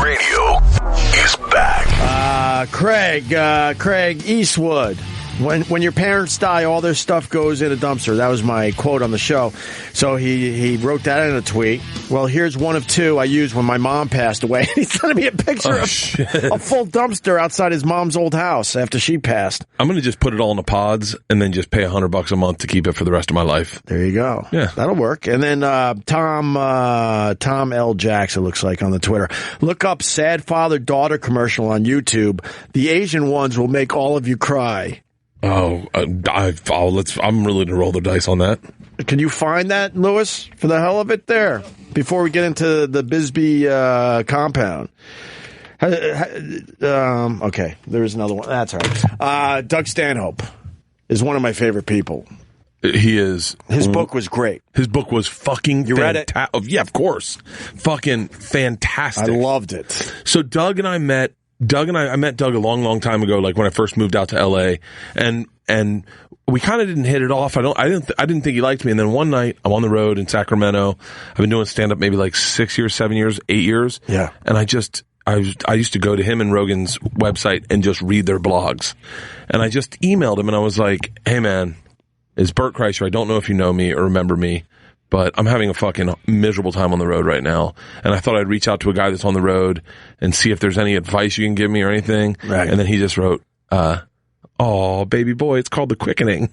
Radio is back. Craig Eastwood. When your parents die, all their stuff goes in a dumpster. That was my quote on the show. So he wrote that in a tweet. Well, here's one of two I used when my mom passed away. He sent me a picture of a full dumpster outside his mom's old house after she passed. I'm going to just put it all in the pods and then just pay $100 a month to keep it for the rest of my life. There you go. Yeah. That'll work. And then Tom L. Jackson, looks like, on the Twitter. Look up sad father-daughter commercial on YouTube. The Asian ones will make all of you cry. Oh, I'm willing to roll the dice on that. Can you find that, Lewis, for the hell of it there, before we get into the Bisbee compound? Okay, there's another one. That's all right. Doug Stanhope is one of my favorite people. He is. His book was great. His book was fucking You read it? Yeah, of course. Fucking fantastic. I loved it. So I met Doug a long time ago, like when I first moved out to LA, and we kind of didn't hit it off. I didn't think he liked me. And then one night I'm on the road in Sacramento. I've been doing stand up maybe like 6 years, 7 years, 8 years. Yeah. And I used to go to him and Rogan's website and just read their blogs. And I just emailed him and I was like, "Hey man, it's Bert Kreischer. I don't know if you know me or remember me, but I'm having a fucking miserable time on the road right now. And I thought I'd reach out to a guy that's on the road and see if there's any advice you can give me or anything." Right. And then he just wrote, "Oh, baby boy, it's called The Quickening."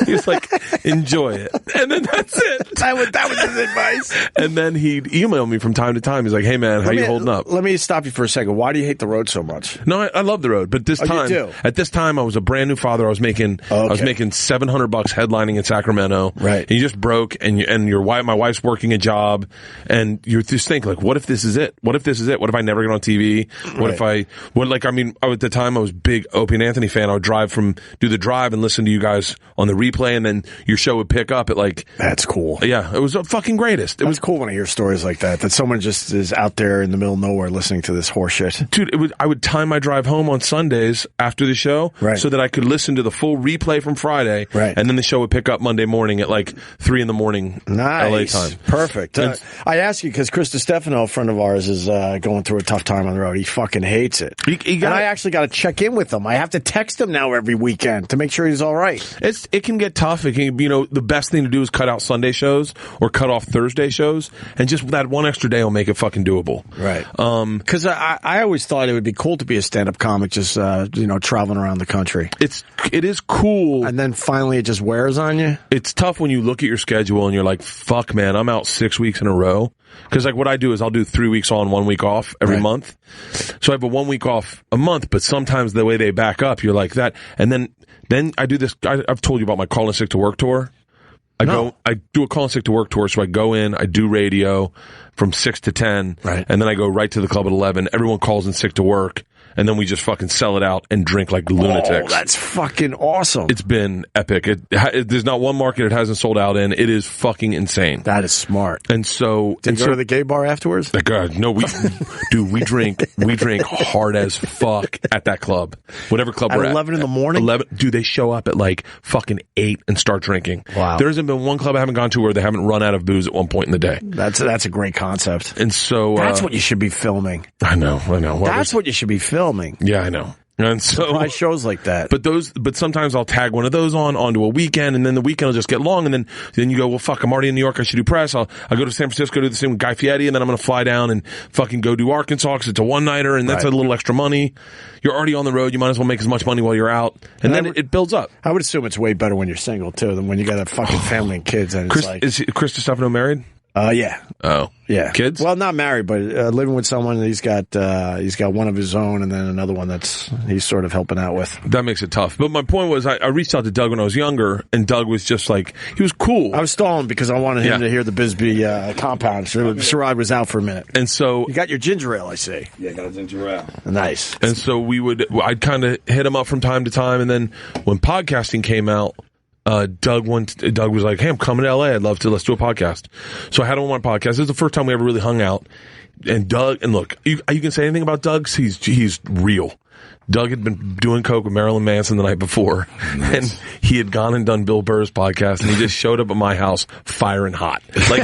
He was like, "Enjoy it." And then that's it. That was his advice. And then he'd email me from time to time. He's like, "Hey man, how you holding up?" Let me stop you for a second. Why do you hate the road so much? No, I love the road, but at this time, I was a brand new father. I was making $700 headlining in Sacramento. Right. And you just broke, and your wife, my wife's working a job, and you just think like, what if this is it? What if this is it? What if I never get on TV? What if at the time I was a big Opie and Anthony fan. I would do the drive and listen to you guys on the replay, and then your show would pick up at like. That's cool. Yeah, it was the fucking greatest. It was cool when I hear stories like that someone just is out there in the middle of nowhere listening to this horse shit. Dude, I would time my drive home on Sundays after the show, right, so that I could listen to the full replay from Friday, right, and then the show would pick up Monday morning at like 3 a.m. Nice. LA time. Perfect. I ask you because Chris DiStefano, a friend of ours, is going through a tough time on the road. He fucking hates it. And I actually got to check in with him. I have to text him now every weekend to make sure he's all right. It can get tough. It can, the best thing to do is cut out Sunday shows or cut off Thursday shows, and just that one extra day will make it fucking doable. Right. Because I always thought it would be cool to be a stand-up comic, just traveling around the country. It is cool, and then finally it just wears on you. It's tough when you look at your schedule and you're like, "Fuck, man, I'm out 6 weeks in a row." Because like what I do is I'll do 3 weeks on, 1 week off every month. So I have a 1 week off a month, but sometimes the way they back up, you're like that. And then I do this. I've told you about my Call in Sick to Work tour. I do a Call in Sick to Work tour. So I go in, I do radio from 6 to 10, right, and then I go right to the club at 11. Everyone calls in sick to work. And then we just fucking sell it out and drink like lunatics. Oh, that's fucking awesome. It's been epic. There's not one market it hasn't sold out in. It is fucking insane. That is smart. And so... Did you go to the gay bar afterwards? No, we drink hard as fuck at that club. Whatever club we're at. 11 in the morning? 11. Dude, they show up at like fucking 8 and start drinking. Wow. There hasn't been one club I haven't gone to where they haven't run out of booze at one point in the day. That's a great concept. And so... That's what you should be filming. I know. That's what you should be filming. Yeah, I know. And so surprise shows like that. But sometimes I'll tag one of those onto a weekend, and then the weekend will just get long, and then you go, well, fuck, I'm already in New York, I should do press. I'll go to San Francisco, do the same with Guy Fieri, and then I'm going to fly down and fucking go do Arkansas because it's a one-nighter, and that's a little extra money. You're already on the road, you might as well make as much money while you're out, and then it builds up. I would assume it's way better when you're single, too, than when you got a fucking family and kids. And Is Chris DiStefano married? Yeah. Oh. Yeah. Kids? Well, not married, but living with someone. He's got one of his own, and then another one he's sort of helping out with. That makes it tough. But my point was, I reached out to Doug when I was younger, and Doug was just like, he was cool. I was stalling because I wanted him to hear the Bisbee compound. Sherrod was out for a minute. And so... You got your ginger ale, I see. Yeah, got a ginger ale. Nice. And so I'd kind of hit him up from time to time, and then when podcasting came out, Doug was like, "Hey, I'm coming to LA. Let's do a podcast." So I had him on my podcast. This is the first time we ever really hung out. And Doug, and look, you can say anything about Doug. He's real. Doug had been doing coke with Marilyn Manson the night before, and he had gone and done Bill Burr's podcast, and he just showed up at my house firing hot. Like,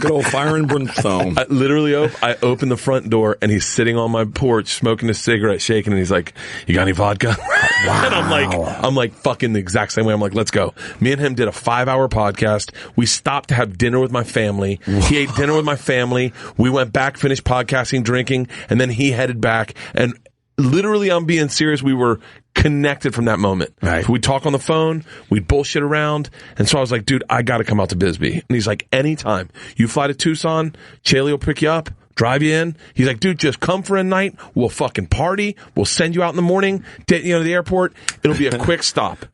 good old fire and brimstone. I opened the front door, and he's sitting on my porch smoking a cigarette, shaking, and he's like, "You got any vodka?" Wow. And I'm like fucking the exact same way. I'm like, "Let's go." Me and him did a 5-hour podcast. We stopped to have dinner with my family. He ate dinner with my family. We went back, finished podcasting, drinking, and then he headed back. And literally, I'm being serious, we were connected from that moment. Right. So we'd talk on the phone, we'd bullshit around, and so I was like, dude, I gotta come out to Bisbee. And he's like, anytime. You fly to Tucson, Chaley will pick you up, drive you in. He's like, dude, just come for a night, we'll fucking party, we'll send you out in the morning, to the airport, it'll be a quick stop.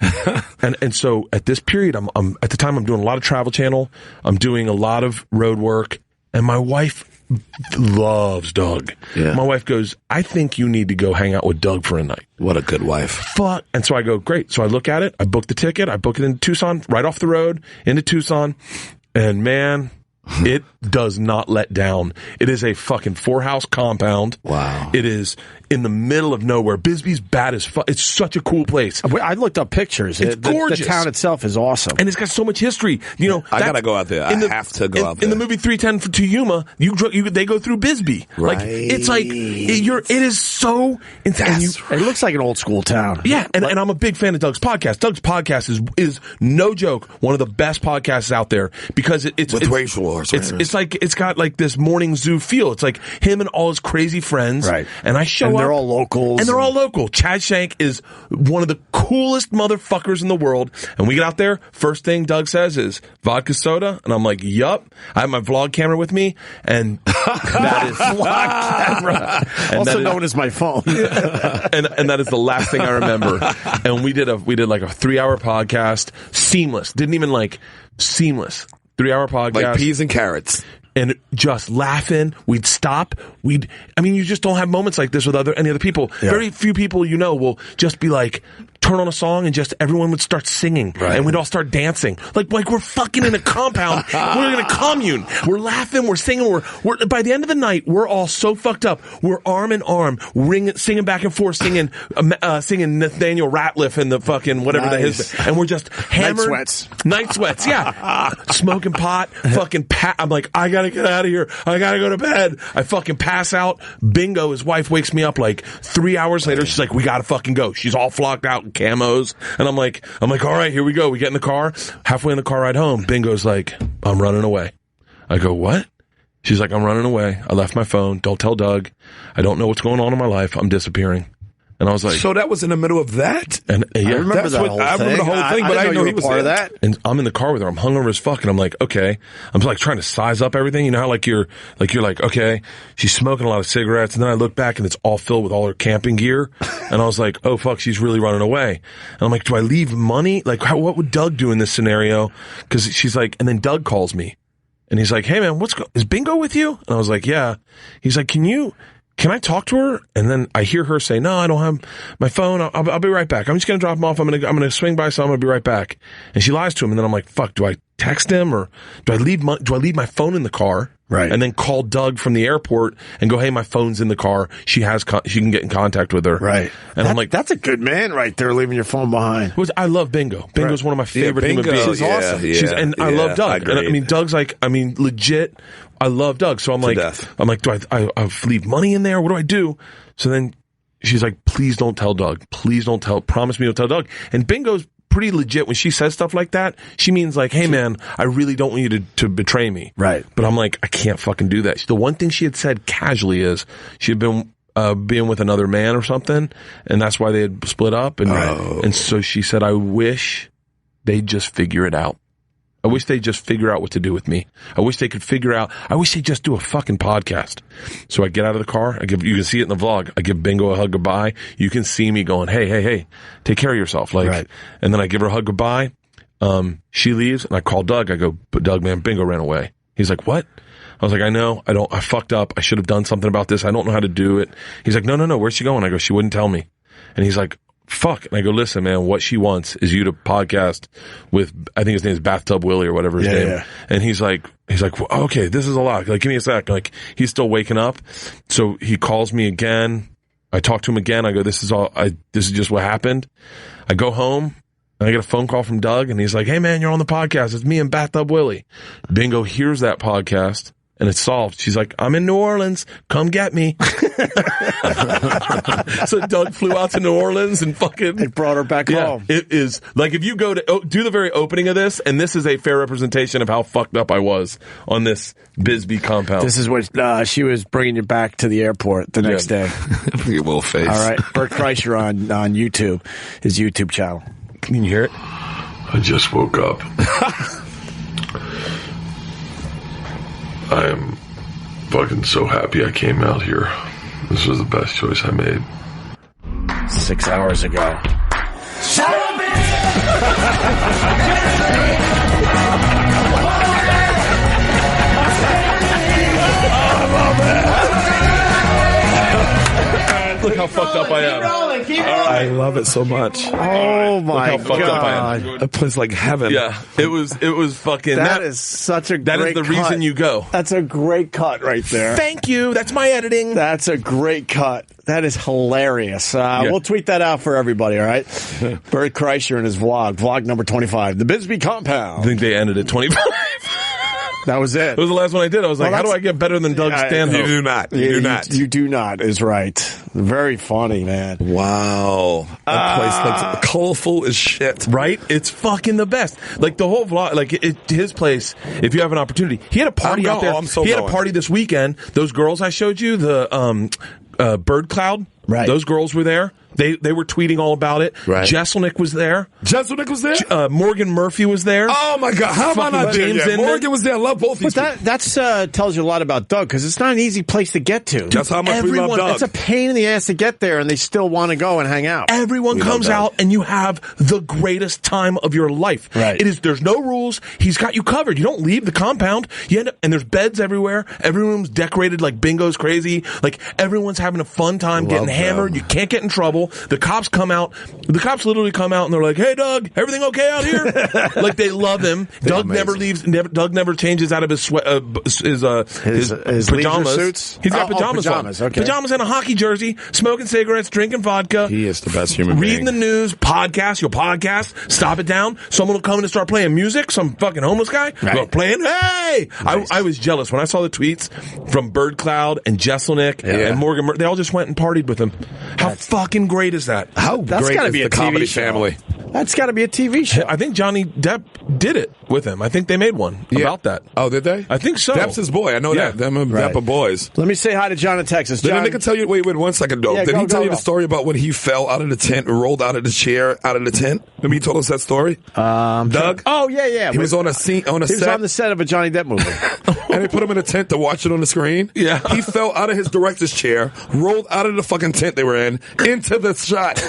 And so at this period, I'm at the time I'm doing a lot of Travel Channel, I'm doing a lot of road work, and my wife loves Doug. Yeah. My wife goes, I think you need to go hang out with Doug for a night. What a good wife. Fuck. And so I go, great. So I look at it. I book the ticket. I book it into Tucson, right off the road into Tucson. And man, it does not let down. It is a fucking 4-house compound. Wow. It is in the middle of nowhere. Bisbee's bad as fuck. It's such a cool place. I looked up pictures. It's gorgeous. The town itself is awesome. And it's got so much history. You know, I gotta go out there. I have to go out there. In the movie 310 to Yuma, they go through Bisbee. Right. Like, it's like, it is so intense. It looks like an old school town. Yeah. And I'm a big fan of Doug's podcast. Doug's podcast is no joke, one of the best podcasts out there because it's with racial wars. It's like, it's got like this morning zoo feel. It's like him and all his crazy friends. Right. And I show up. They're all locals. And they're all local. Chad Shank is one of the coolest motherfuckers in the world. And we get out there, first thing Doug says is, vodka soda? And I'm like, yup. I have my vlog camera with me, and that is vlog camera. And also known as my phone. and that is the last thing I remember. And we did like a 3-hour podcast, seamless. Didn't even like, seamless. 3-hour podcast. Like peas and carrots. And just laughing, we'd stop. You just don't have moments like this with any other people. Yeah. Very few people will just be like, turn on a song and just everyone would start singing. Right. And we'd all start dancing. Like we're fucking in a compound. We're in a commune. We're laughing, we're singing, we're by the end of the night, we're all so fucked up. We're arm in arm, singing back and forth, singing Nathaniel Ratliff and the fucking whatever that is. And we're just hammered. Night sweats, yeah. Smoking pot, fucking I'm like, I gotta get out of here. I gotta go to bed. I fucking pass out. Bingo, his wife wakes me up like 3 hours later. She's like, we gotta fucking go. She's all flocked out in camos. And I'm like, all right, here we go. We get in the car. Halfway in the car ride home, Bingo's like, I'm running away. I go, what? She's like, I'm running away. I left my phone. Don't tell Doug. I don't know what's going on in my life. I'm disappearing. And I was like, so that was in the middle of that? And yeah, I remember the whole thing, but I didn't know he was part of that. And I'm in the car with her. I'm hungover as fuck, and I'm like, okay. I'm like trying to size up everything. You know how you're like, okay, she's smoking a lot of cigarettes, and then I look back and it's all filled with all her camping gear, and I was like, oh fuck, she's really running away. And I'm like, do I leave money? Like, what would Doug do in this scenario? Because she's like, and then Doug calls me, and he's like, hey man, is Bingo with you? And I was like, yeah. He's like, can I talk to her? And then I hear her say, no, I don't have my phone. I'll be right back. I'm just going to drop him off. I'm going to swing by, so I'm going to be right back. And she lies to him. And then I'm like, fuck, do I text him or do I leave my phone in the car? Right. And then call Doug from the airport and go, hey, my phone's in the car. She can get in contact with her. Right. And I'm like, that's a good man right there, leaving your phone behind. I love Bingo. Bingo's one of my favorite human beings. She's awesome. And I love Doug. And Doug's like, legit. I love Doug. So I'm like, do I leave money in there? What do I do? So then she's like, please don't tell Doug. Promise me you'll tell Doug. And Bingo's pretty legit. When she says stuff like that, she means like, hey man, I really don't want you to betray me. Right. But I'm like, I can't fucking do that. The one thing she had said casually is she had been being with another man or something, and that's why they had split up. And so she said, I wish they'd just figure it out. I wish they'd just figure out what to do with me. I wish they'd just do a fucking podcast. So I get out of the car. You can see it in the vlog. I give Bingo a hug goodbye. You can see me going, hey, take care of yourself. Right. And then I give her a hug goodbye. She leaves and I call Doug. I go, but Doug, man, Bingo ran away. He's like, what? I was like, I know. I fucked up. I should have done something about this. I don't know how to do it. He's like, no. Where's she going? I go, she wouldn't tell me. And he's like, fuck. And I go, listen, man, what she wants is you to podcast with, I think his name is Bathtub Willy or whatever his name. Yeah. And he's like, well, okay, this is a lot. Like, give me a sec. Like, he's still waking up. So he calls me again. I talk to him again. I go, this is just what happened. I go home and I get a phone call from Doug and he's like, hey man, you're on the podcast. It's me and Bathtub Willy. Bingo hears that podcast and it's solved. She's like, I'm in New Orleans. Come get me. So Doug flew out to New Orleans and fucking... They brought her back home. It is, like, if you go to do the very opening of this, and this is a fair representation of how fucked up I was on this Bisbee compound. This is what she was bringing you back to the airport the next day. Your little face. All right. Bert Kreischer on YouTube, his YouTube channel. Can you hear it? I just woke up. I am fucking so happy I came out here. This was the best choice I made. 6 hours ago. Shut up, Look how fucked up I am. I love it so much. Oh my Look how fucked up I God. am. That place like heaven. Yeah, it was fucking. That is such a that great is the cut. reason you go. That's a great cut right there. Thank you. That's my editing. That's a great cut. That is hilarious. We'll tweet that out for everybody, all right? Bert Kreischer and his vlog number 25, the Bisbee Compound. I think they ended at 25. That was it. It was the last one I did. I was like, how do I get better than Doug Stanhope? You do not. You do not. You do not is right. Very funny, man. Wow. That place looks colorful as shit. Right? It's fucking the best. Like the whole vlog, like his place, if you have an opportunity. He had a party out there. He had a party this weekend. Those girls I showed you, the Bird Cloud, right. Those girls were there. They were tweeting all about it. Right. Jesselnick was there. Jesselnick was there? Morgan Murphy was there. Oh my God. How am I not there? James Yeah, Inman. Morgan was there. I love both these people. That's tells you a lot about Doug, because it's not an easy place to get to. That's how much we love Doug. It's a pain in the ass to get there, and they still want to go and hang out. Everyone comes out, and you have the greatest time of your life. Right. There's no rules. He's got you covered. You don't leave the compound. You end up, and there's beds everywhere. Every room's decorated like bingo's crazy. Like, everyone's having a fun time getting hammered. You can't get in trouble. The cops come out. The cops literally come out and they're like, "Hey, Doug, everything okay out here?" Like, they love him. Doug never leaves. Doug never changes out of his his pajamas. Suits? He's got pajamas on. Okay. Pajamas and a hockey jersey, smoking cigarettes, drinking vodka. He is the best human being. Reading the news, podcast, you'll podcast, stop it down. Someone will come in and start playing music. Some fucking homeless guy go playing. Hey! Nice. I was jealous when I saw the tweets from Bird Cloud and Jesselnick and Morgan. They all just went and partied with him. How fucking great is that? That's Great got to is be the a comedy TV show. family. That's got to be a TV show. I think Johnny Depp did it with him. I think they made one about that. Oh, did they? I think so. Depp's his boy. I know that. Them are Depp are boys. Let me say hi to John in Texas. Did John, they tell you? Wait, 1 second, though. Yeah, Did he tell you go. the story about when he fell out of the tent and rolled out of the chair out of the tent? Remember he told us that story? Doug? Oh, yeah. He was on a scene, He was on the set of a Johnny Depp movie. and they put him in a tent to watch it on the screen. Yeah. He fell out of his director's chair, rolled out of the fucking tent they were in, into the shot.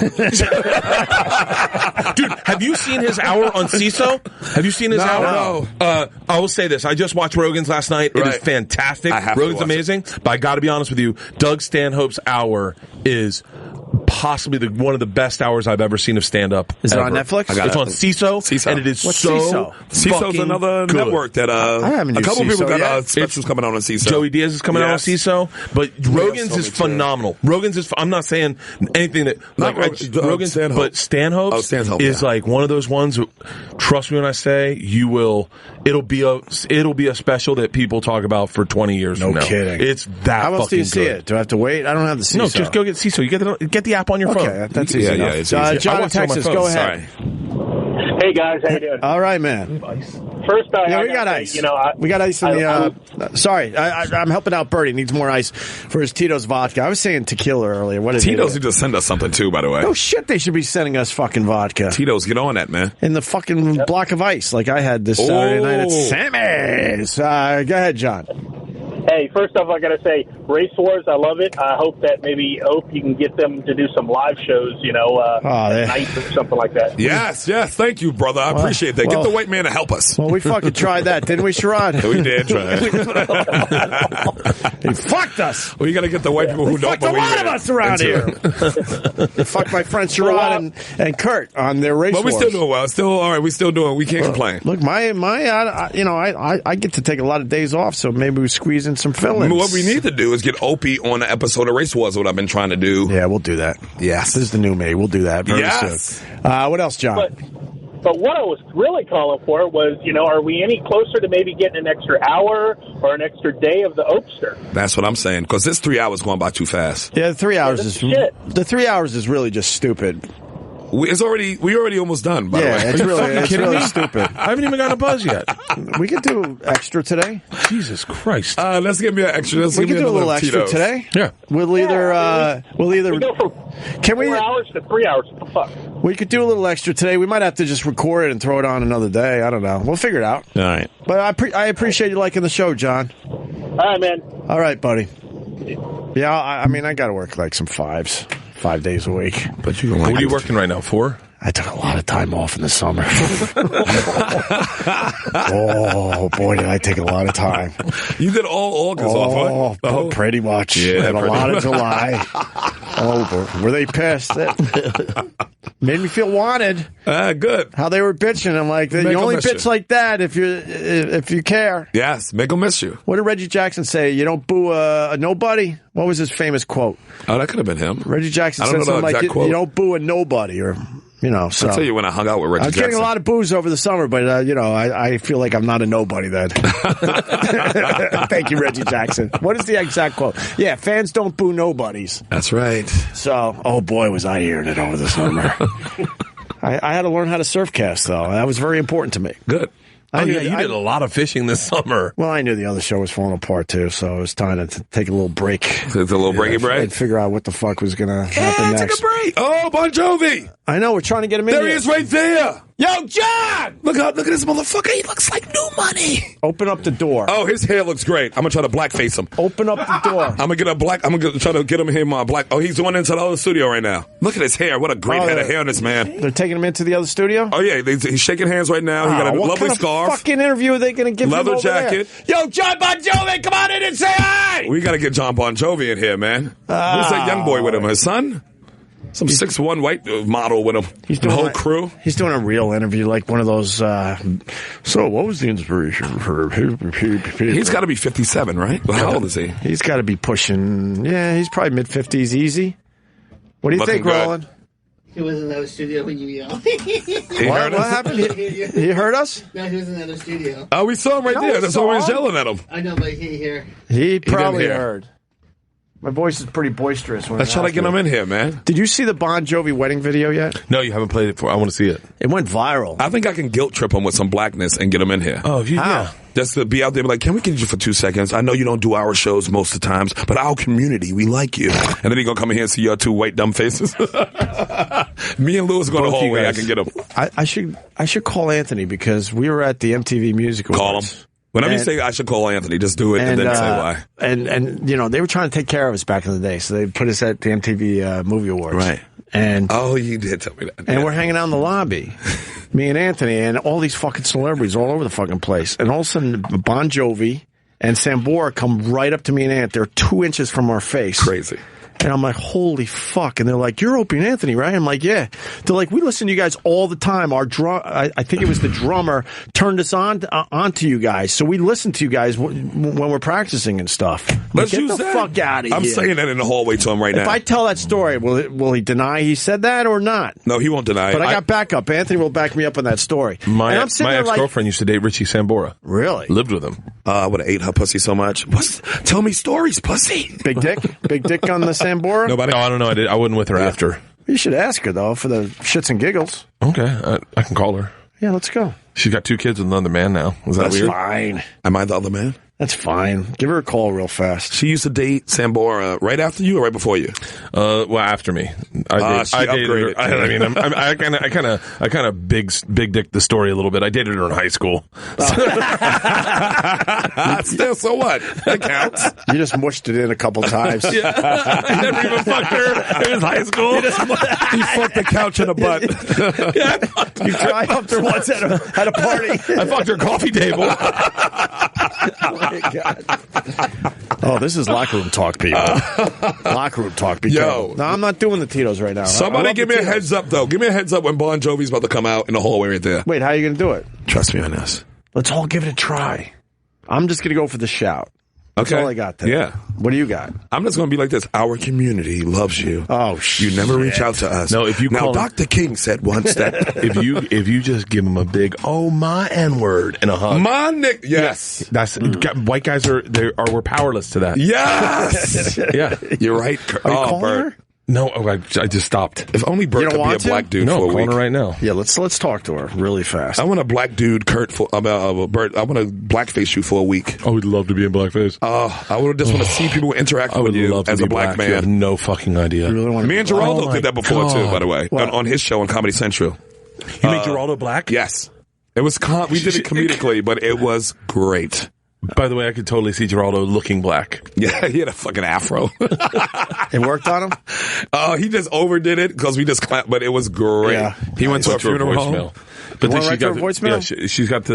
Dude, have you seen his hour on CISO? Have you seen his hour? No. I will say this. I just watched Rogan's last night. It is fantastic. I have to Rogan's watch amazing. But I got to be honest with you, Doug Stanhope's hour is possibly one of the best hours I've ever seen of stand-up. Is it on Netflix? It's on CISO, and it is What's so CISO? CISO's another good. network that I haven't a used couple CISO people got yet. specials coming out on CISO. Joey Diaz is coming out on CISO, but Rogan's is phenomenal. Rogan's is. I'm not saying anything that Not Rogan's, Stanhope. but Stanhope's is like one of those ones. Trust me when I say you will. It'll be a special that people talk about for 20 years from now. No kidding. It's that. How else do you fucking see good. it? Do I have to wait? I don't have the CISO. No, just go get CISO. You get the app on your phone. Okay, that's easy enough. it's easy. John I in watch it on my Texas, phone. go ahead. Hey guys, how you doing? All right, man. First, We got ice. We got ice in the. Sorry, I'm helping out Bertie. Needs more ice for his Tito's vodka. I was saying tequila earlier. What is Tito's need to send us something too, by the way. Oh shit! They should be sending us fucking vodka. Tito's, get on that, man. In the fucking block of ice, like I had this Saturday night at Sammy's. Go ahead, John. Hey, first off, I got to say, Race Wars, I love it. I hope that maybe you can get them to do some live shows, at night or something like that. Yes, thank you, brother. I appreciate that. Get the white man to help us. Well, we fucking tried that, didn't we, Sherrod? We did try. He fucked us. Well, you got to get the white people who don't Fucked a lot of us around here. Fucked my friend Sherrod and Kurt on their Race But we Wars. still doing well. Still all right. We still doing. We can't complain. Look, I get to take a lot of days off, so maybe we squeeze in and some fill-ins. What we need to do is get Opie on an episode of Race Wars, what I've been trying to do. Yeah, we'll do that. Yes. This is the new me. We'll do that very soon. What else, John? But what I was really calling for was, are we any closer to maybe getting an extra hour or an extra day of the Opester? That's what I'm saying, because this 3 hours going by too fast. Yeah, the 3 hours is shit. The 3 hours is really just stupid. We already almost done, by the way. It's really stupid. I haven't even got a buzz yet. We could do extra today. Jesus Christ. Let's give me an extra. We could do a little extra today. Yeah. We go from 4 hours to 3 hours. What the fuck? We could do a little extra today. We might have to just record it and throw it on another day. I don't know. We'll figure it out. All right. But I appreciate you liking the show, John. All right, man. All right, buddy. Yeah, I mean, I got to work like some 5 days a week. But you what are you working right now, 4? I took a lot of time off in the summer. Oh, boy, did I take a lot of time. You did all August off, right? Oh, pretty much. Yeah, and a lot of July. Were they pissed? Made me feel wanted. Good. How they were bitching. I'm like, you only bitch like that if you care. Yes, make them miss you. What did Reggie Jackson say? You don't boo a nobody? What was his famous quote? Oh, that could have been him. Reggie Jackson said something like, you don't boo a nobody, or... So. I'll tell you when I hung out with Reggie Jackson. I was getting a lot of booze over the summer, but, I feel like I'm not a nobody then. Thank you, Reggie Jackson. What is the exact quote? Yeah, fans don't boo nobodies. That's right. So, oh boy, was I hearing it over the summer. I had to learn how to surf cast, though. That was very important to me. Good. You did a lot of fishing this summer. Well, I knew the other show was falling apart, too, so it was time to take a little break. It's a little breaky break? And figure out what the fuck was going to happen next. Take a break. Oh, Bon Jovi. I know, we're trying to get him in There he is right there. Yo, John! Look at this motherfucker. He looks like new money. Open up the door. Oh, his hair looks great. I'm going to try to blackface him. Open up the door. I'm going to try to get him here in my black. Oh, he's going into the other studio right now. Look at his hair. What a great head of hair on this man. They're taking him into the other studio? Oh, yeah. He's shaking hands right now. He got a lovely scarf. What fucking interview are they going to give him over leather jacket. There? Yo, John Bon Jovi, come on in and say hi! We got to get John Bon Jovi in here, man. Who's that young boy with him? His son? Some 6'1" white model with him. He's doing the whole crew. He's doing a real interview, like one of those. So, what was the inspiration for him? He's got to be 57, right? Well, how old is he? He's got to be pushing. Yeah, he's probably mid-50s, easy. What do you think, Roland? He was in another studio when you yelled. What happened? He heard us? No, he was in another studio. Oh, we saw him right there. That's why we was yelling at him. I know, but he didn't hear. He probably heard. My voice is pretty boisterous. Let's try to get him in here, man. Did you see the Bon Jovi wedding video yet? No, you haven't played it for. I want to see it. It went viral. I think I can guilt trip him with some blackness and get him in here. Oh, yeah. Just to be out there, be like, can we get you for 2 seconds? I know you don't do our shows most of the times, but our community, we like you. And then he's going to come in here and see your 2 white dumb faces. Me and Louis go to the hallway. I can get him. I should call Anthony because we were at the MTV Music Awards. Call him. Whenever you say I should call Anthony, just do it and then say why. And they were trying to take care of us back in the day, so they put us at the MTV Movie Awards. Right. And you did tell me that. And we're hanging out in the lobby, me and Anthony, and all these fucking celebrities all over the fucking place. And all of a sudden, Bon Jovi and Sambora come right up to me and Ant. They're 2 inches from our face. Crazy. And I'm like, holy fuck. And they're like, you're Opie and Anthony, right? I'm like, yeah. They're like, we listen to you guys all the time. Our I think it was the drummer turned us onto you guys. So we listen to you guys when we're practicing and stuff. Let's get use the that. Fuck out of here. I'm saying that in the hallway to him right now. If I tell that story, will he deny he said that or not? No, he won't deny it. But I got backup. Anthony will back me up on that story. My ex-girlfriend used to date Richie Sambora. Really? Lived with him. I would have ate her pussy so much. Tell me stories, pussy. Big dick? Big dick on the Sambora? Nobody. No, I don't know. I wasn't with her after. You should ask her, though, for the shits and giggles. Okay. I can call her. Yeah, let's go. She's got 2 kids with another man now. Is that weird? That's fine. Am I the other man? That's fine. Give her a call real fast. She used to date Sambora right after you or right before you? Well, after me. I dated her. I mean, I kind of big dick the story a little bit. I dated her in high school. Still, so what? That counts. You just mushed it in a couple times. Yeah. I never even fucked her. It was high school. You fucked the couch in the butt. Yeah, I fucked her once at a party. I fucked her coffee table. Oh, this is locker room talk, people. Locker room talk, people. Yo. No, I'm not doing the Tito's right now. Somebody give me a heads up, though. Give me a heads up when Bon Jovi's about to come out in the hallway right there. Wait, how are you going to do it? Trust me on this. Let's all give it a try. I'm just going to go for the shout. That's all I got there. Yeah. What do you got? I'm just going to be like this. Our community loves you. Oh, shit. You never reach out to us. No, if you now, call Dr. King said once that if you just give him a big my N-word and a hug. My Nick, yes. That's white guys we're powerless to that. Yes. Yeah. You're right. Are you calling Bert. her? No, I just stopped. If only Bert You don't could be a want to? black dude No, for I'm a calling week. her right now. Yeah, let's talk to her really fast. I want a black dude, Bert. I want to blackface you for a week. I would love to be in blackface. I would just want to see people interact with you as a black man. You have no fucking idea. You really want Me and Geraldo did that before too, by the way, on his show on Comedy Central. You made Geraldo black? Yes, it was. We did it comedically, but it was great. By the way, I could totally see Geraldo looking black. Yeah, he had a fucking afro. It worked on him? He just overdid it because we just clapped, but it was great. Yeah. He went to a funeral home. But then went right to her voicemail? Yeah, she's got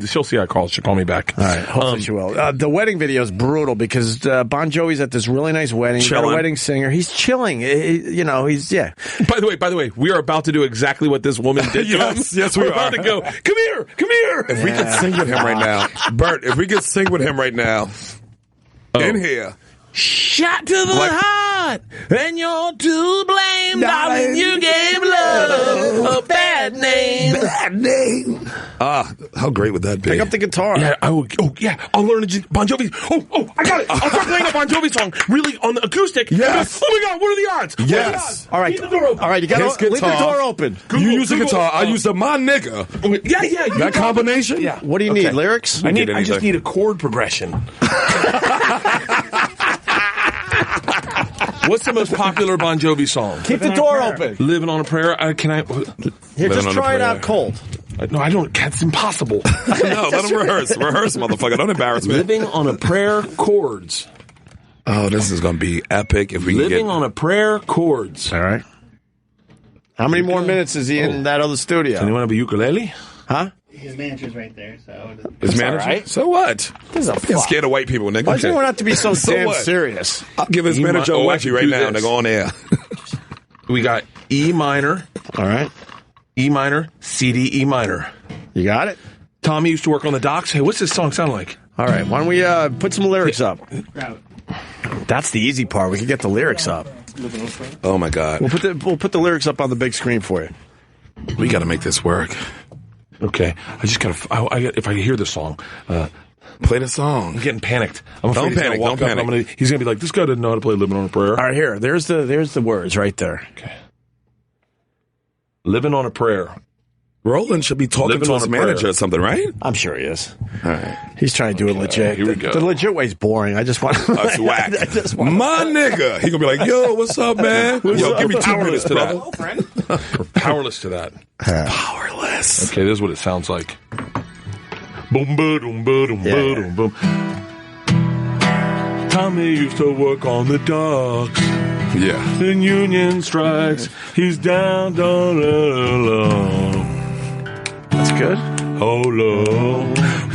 she'll see I call. She'll call me back. All right, hopefully she will. The wedding video is brutal because Bon Jovi's at this really nice wedding. He's got a wedding singer. He's chilling. He's By the way, we are about to do exactly what this woman did to him. Yes, we We're are. about to go, come here. If we could sing with him right now, Bert, if we could sing with him right now, in here. Shot to the heart, and you're to blame, darling. You gave love a bad name. Bad name. How great would that be? pick up the guitar. Yeah, I will. Oh, yeah, I'll learn Bon Jovi. Oh, I got it. I'll start playing a Bon Jovi song, really on the acoustic. Yes. Oh my God, what are the odds? Yes. What are the odds? All right. Leave the door open. All right, you got His to leave the guitar. door open. You use the Google, guitar. I use the my nigga. Yeah. That combination? Yeah. What do you need? Lyrics? I just need a chord progression. What's the most popular Bon Jovi song? Keep the door open. Living on a Prayer. Can I? Here, just on a try it prayer. out cold. No, I don't. That's impossible. No, let him rehearse. Rehearse, motherfucker. Don't embarrass me. Living on a Prayer chords. Oh, this is going to be epic if we can Living get... on a Prayer chords. All right. How many more minutes is he in that other studio? Anyone have a ukulele? Huh? His manager's right there, so. His manager? all right. So what? This is a I'm scared of white people, nigga. Why does everyone have to be so So damn what? serious? I'll give his E manager a I wedgie can right do now and this. go on air. We got E minor, All right. E minor, C, D, E minor. You got it? Tommy used to work on the docks. Hey, what's this song sound like? All right. Why don't we put some lyrics up? Route. That's the easy part. We can get the lyrics up. Oh, my God. We'll put the lyrics up on the big screen for you. We got to make this work. Okay, I just gotta. If I hear the song, Play the song. I'm getting panicked. I'm afraid Don't he's gonna panic, walk don't up and panic. he's gonna be like, "This guy doesn't know how to play Living on a Prayer." All right, here. There's the words right there. Okay. Living on a Prayer. Roland should be talking Living to on his a prayer. manager or something, right? I'm sure he is. All right. He's trying to do it legit. here we go. The legit way's boring. I just want. That's whack. I just want. My nigga. He going to be like, yo, what's up, man? Yo, give me 2 minutes to that. We're powerless to that. Powerless. Okay, this is what it sounds like. Boom, boom, boom, Yeah. boom, boom. Tommy used to work on the docks. Yeah. In union strikes, he's down, low. That's good. Oh, low.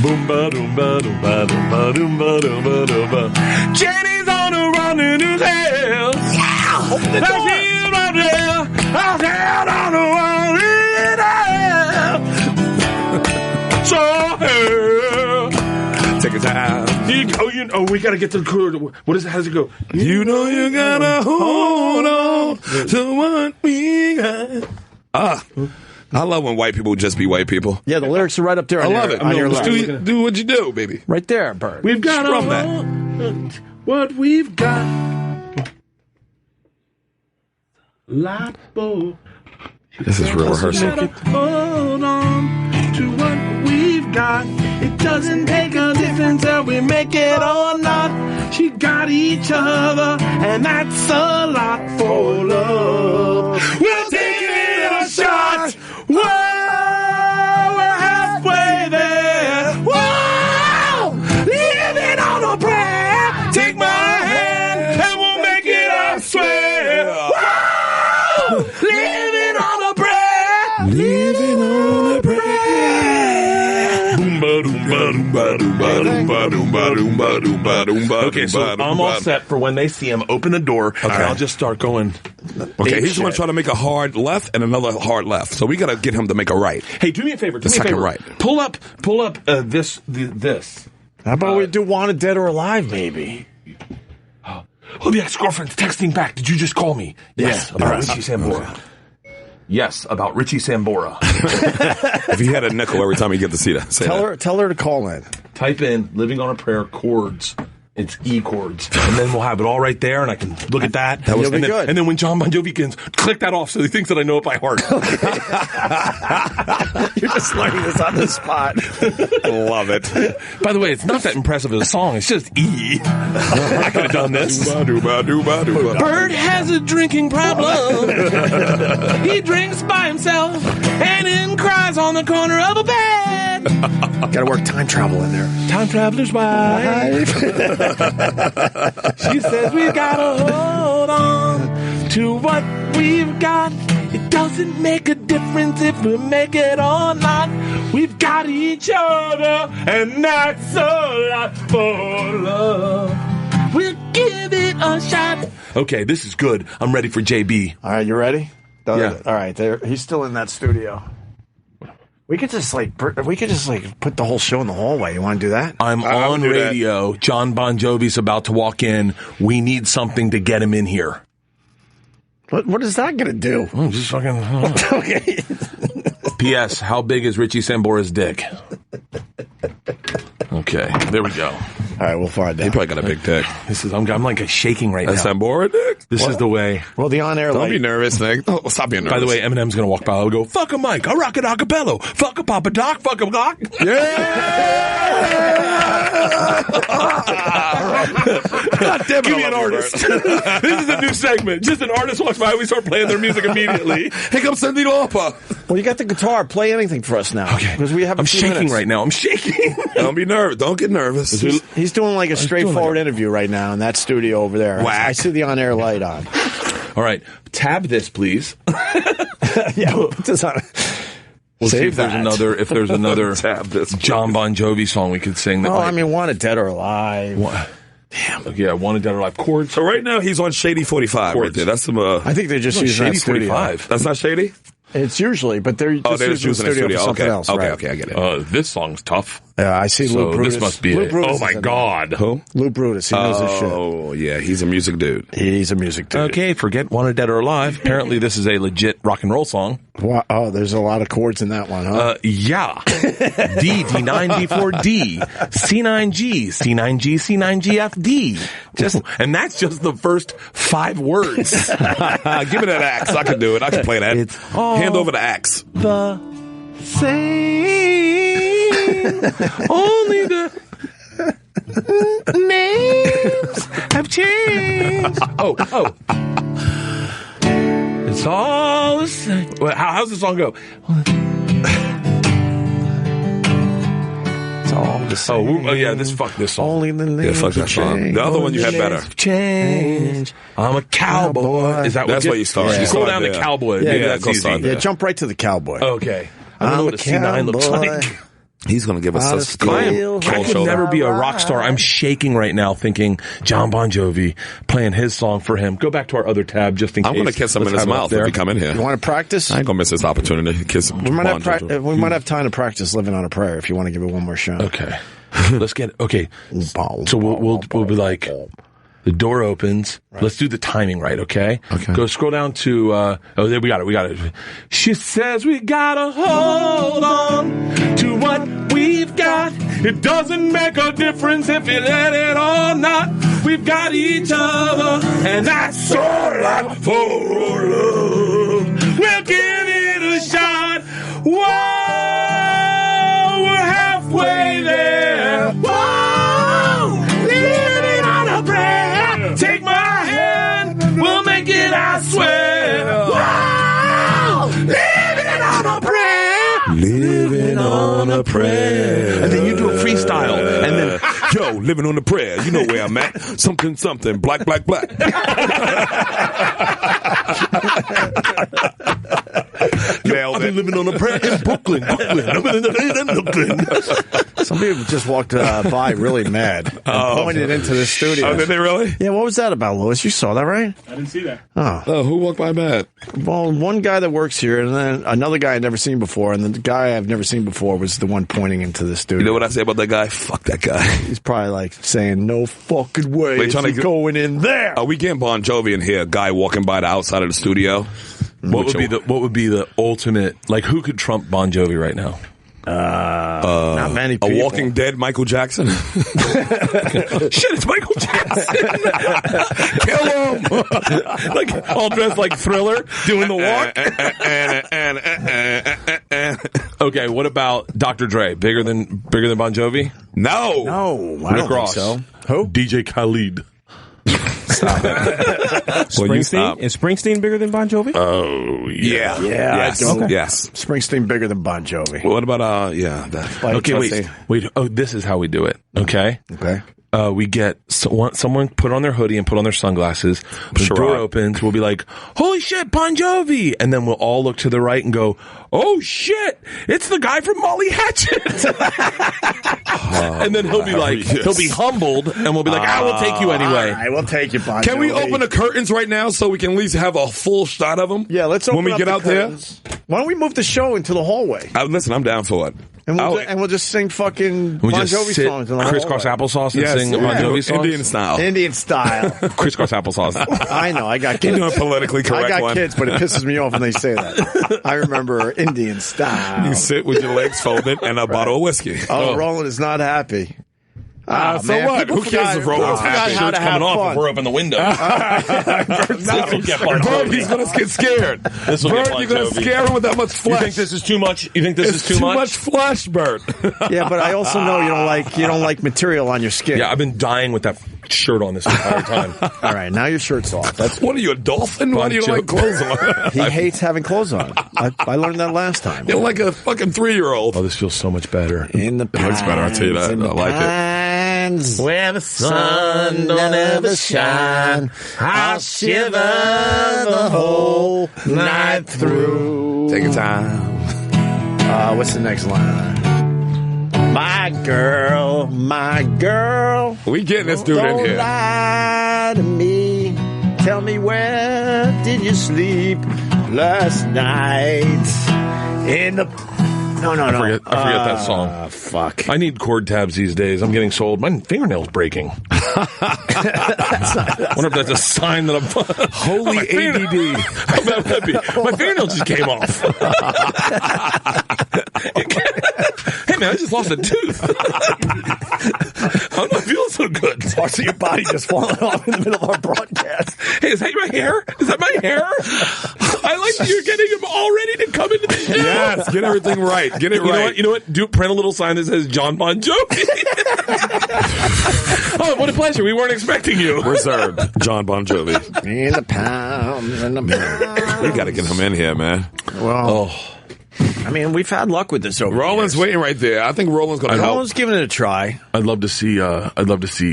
Boom, ba, doom, ba, doom, ba, doom, ba, doom, ba, doom, ba, doom, ba. Jenny's on a run in his hell. Yeah! Open the door! She's right there. I'm down on the run in hell. So, Take your time. we gotta get to the chord. What is it? How does it go? You know you gotta hold on to what we got. I love when white people just be white people. Yeah, the lyrics are right up there. I On love your, it. On your Just left. do what you do, baby. Right there, Bert. We've got Strum that. what we've got. Lapo. This is real rehearsal. Hold on to what we've got. It doesn't make a difference if we make it or not. She got each other, and that's a lot for love. We'll take it a shot. Whoa, we're halfway there. Whoa, living on a prayer. Take my hand, and we'll make it, I swear. Whoa, living on a prayer. Living on a prayer. Okay, so I'm all set for when they see him open the door, and I'll just start going. Okay, he's going to try to make a hard left and another hard left. So we got to get him to make a right. Hey, do me a favor. Do The me a second favor. right. Pull up this. How about we do Wanted Dead or Alive, maybe? Oh, the ex-girlfriend's texting back. Did you just call me? Yes, about Richie Sambora. Yes, about Richie Sambora. If he had a nickel every time you get to see that, Tell her to call in. Type in Living on a Prayer chords. It's E chords. And then we'll have it all right there, and I can look at that. You'll be good. And then when John Bon Jovi can click that off so he thinks that I know it by heart. You're just learning this on the spot. Love it. By the way, it's not that impressive as a song. It's just E. I could have done this. Bert has a drinking problem. He drinks by himself and then cries on the corner of a bed. Gotta work time travel in there. Time traveler's wife. She says we gotta hold on to what we've got. It doesn't make a difference if we make it or not. We've got each other, and that's a lot for love. We'll give it a shot. Okay, this is good. I'm ready for JB. All right, you ready? Yeah. All right, he's still in that studio. We could just put the whole show in the hallway. You want to do that? I'm on radio. That. John Bon Jovi's about to walk in. We need something to get him in here. What is that going to do? Just fucking. Okay. P.S. How big is Richie Sambora's dick? Okay, there we go. All right, we'll find out. He probably got a big dick. I'm like shaking right now. Sambora dick? This is the way. Well, the on-air light. Don't be nervous, Nick. Oh, stop being nervous. By the way, Eminem's going to walk by. I'll go, fuck a mic. I rock it acapella. Fuck a Papa Doc. Fuck a Glock. Yeah! God damn it, give me an artist. This is a new segment. Just an artist walks by. We start playing their music immediately. Here comes Cindy Lauper. Well, you got the guitar. Play anything for us now. Okay. Because we have I'm shaking minutes. right now. I'm shaking. Don't be nervous. Don't get nervous. He's doing like a straightforward interview right now in that studio over there. Whack. I see the on-air light on. All right. Tab this, please. Yeah, we'll put this on. We'll see if there's another Tab this, John Bon Jovi song we could sing. That I mean, Wanted Dead or Alive. Damn. Yeah, Wanted Dead or Alive. Chords. So right now he's on Shady 45 right there. That's some. I think they're just using Shady that studio. 45. That's not Shady? It's usually, but they're just using the studio for something else. Okay, right? okay, I get it. This song's tough. Yeah, I see Lou Brutus. This must be it. Oh, my God. Who? Lou Brutus. He knows his shit. Oh, yeah, he's a music dude. He's a music dude. Okay, forget Wanted Dead or Alive. Apparently, this is a legit rock and roll song. Oh, there's a lot of chords in that one, huh? Yeah. D, D9, D4, D, C9G, C9G, C9G, F, D. And that's just the first 5 words. Give me that axe. I can do it. I can play that. It's all hand over the axe. The same. Only the names have changed. Oh. It's all the same. How's the song go? It's all the same. Oh yeah, fuck this song. Only the names fuck that song. The other one you had better. Change. I'm a cowboy. Is that That's where you start? Yeah. You scroll down to cowboy. Yeah, Maybe that's easy. Yeah, jump right to the cowboy. Okay. I don't know what a C9 looks like. He's going to give us a I could never be a rock star. I'm shaking right now thinking John Bon Jovi playing his song for him. Go back to our other tab just in case. I'm going to kiss him in his mouth if he come in here. You want to practice? I ain't going to miss this opportunity to kiss him. We might have time to practice Living on a Prayer if you want to give it one more shot. Okay. Let's get okay. So we'll be like, the door opens. Right. Let's do the timing right, okay? Okay. Go scroll down to there we got it. She says we gotta hold on to what we've got. It doesn't make a difference if you let it or not. We've got each other, and that's all right for love. We'll give it a shot. Whoa, we're halfway there. Whoa, living on a prayer. Take my hand, we'll make it, I swear. Wow, living on a prayer. Living on a prayer. And then you do a freestyle. And then, yo, living on a prayer. You know where I'm at. Something, something. Black, black, black. I've been living on a prayer in Brooklyn. I've been in Brooklyn. Some people just walked by really mad and pointed into the studio. Oh, did they really? Yeah, what was that about, Louis? You saw that, right? I didn't see that. Oh, who walked by bad? Well, one guy that works here, and then another guy I'd never seen before, and the guy I've never seen before was the one pointing into the studio. You know what I say about that guy? Fuck that guy. He's probably like saying, "No fucking way, Wait, he's going in there." Are we getting Bon Jovi in here? A guy walking by the outside of the studio. What would be the ultimate? Like, who could trump Bon Jovi right now? Not many people. A Walking Dead Michael Jackson. Shit, it's Michael Jackson. Kill him. Like all dressed like Thriller, doing the walk. Okay, what about Dr. Dre? Bigger than Bon Jovi? No, I don't Rick Ross. think so. Who? DJ Khaled. Stop it. Springsteen? Is Springsteen bigger than Bon Jovi? Oh Yeah. Yes. Okay. Yes. Springsteen bigger than Bon Jovi. What about Okay, wait. Oh, this is how we do it. Okay. Okay. We get someone put on their hoodie and put on their sunglasses. The Sherrod. door opens. We'll be like, "Holy shit, Bon Jovi!" And then we'll all look to the right and go, "Oh shit, it's the guy from Molly Hatchet." And then he'll be like, he'll be humbled, and we'll be like, we'll take you anyway. All right, we'll take you, Bon Jovi. Can we open the curtains right now so we can at least have a full shot of them? Yeah, let's open when we up get the out curtains. Why don't we move the show into the hallway? Listen, I'm down for it. And we'll just sing fucking We Bon just Jovi sit songs in the crisscross hallway. applesauce and sing Bon Jovi songs. Indian style. Indian style. Crisscross applesauce. I know. I got You're kids. doing a politically correct I got one. kids, but it pisses me off when they say that. I remember Indian style. You sit with your legs folded and a bottle of whiskey. Oh, Roland is not happy. So what? Who cares if Roland's happy? How to have fun. We're open the window. This will get Bon Bert, Jovi. he's going to get scared. This will get Bert, Bon you're going to Jovi. scare him with that much You flesh. think this is too much? You think this It's is too much? flesh, Bert. Yeah, but I also know you don't like material on your skin. Yeah, I've been dying with that shirt on this entire time. All right, now your shirt's off. That's What are you, a dolphin? Why do you don't like clothes on? he hates having clothes on. I learned that last time. You're like a fucking 3-year-old. Oh, this feels so much better. In the pines, looks better, I'll tell you that. in the I like it. pines, Where the sun don't ever shine, I'll shiver the whole night through. Take your time. What's the next line? My girl, We getting this dude in don't here. lie to me. Tell me, where did you sleep last night? In the... No. I forget that song. Fuck. I need cord tabs these days. I'm getting sold. My fingernail's breaking. I wonder if that's a sign that I'm... Holy ADD. My fingernail just came off. Hey, man, I just lost a tooth. I'm not feeling so good. Parts of your body just falling off in the middle of our broadcast. Hey, is that my hair? Is that my hair? I like that you're getting him all ready to come into the show. Yes, get everything right. Get it right. You know what? Print a little sign that says John Bon Jovi. Oh, what a pleasure. We weren't expecting you. Reserved. John Bon Jovi. In the pounds and the pounds. We got to get him in here, man. Well, I mean, we've had luck with this over Roland's the years. waiting right there. I think Roland's going to help. Roland's giving it a try. I'd love to see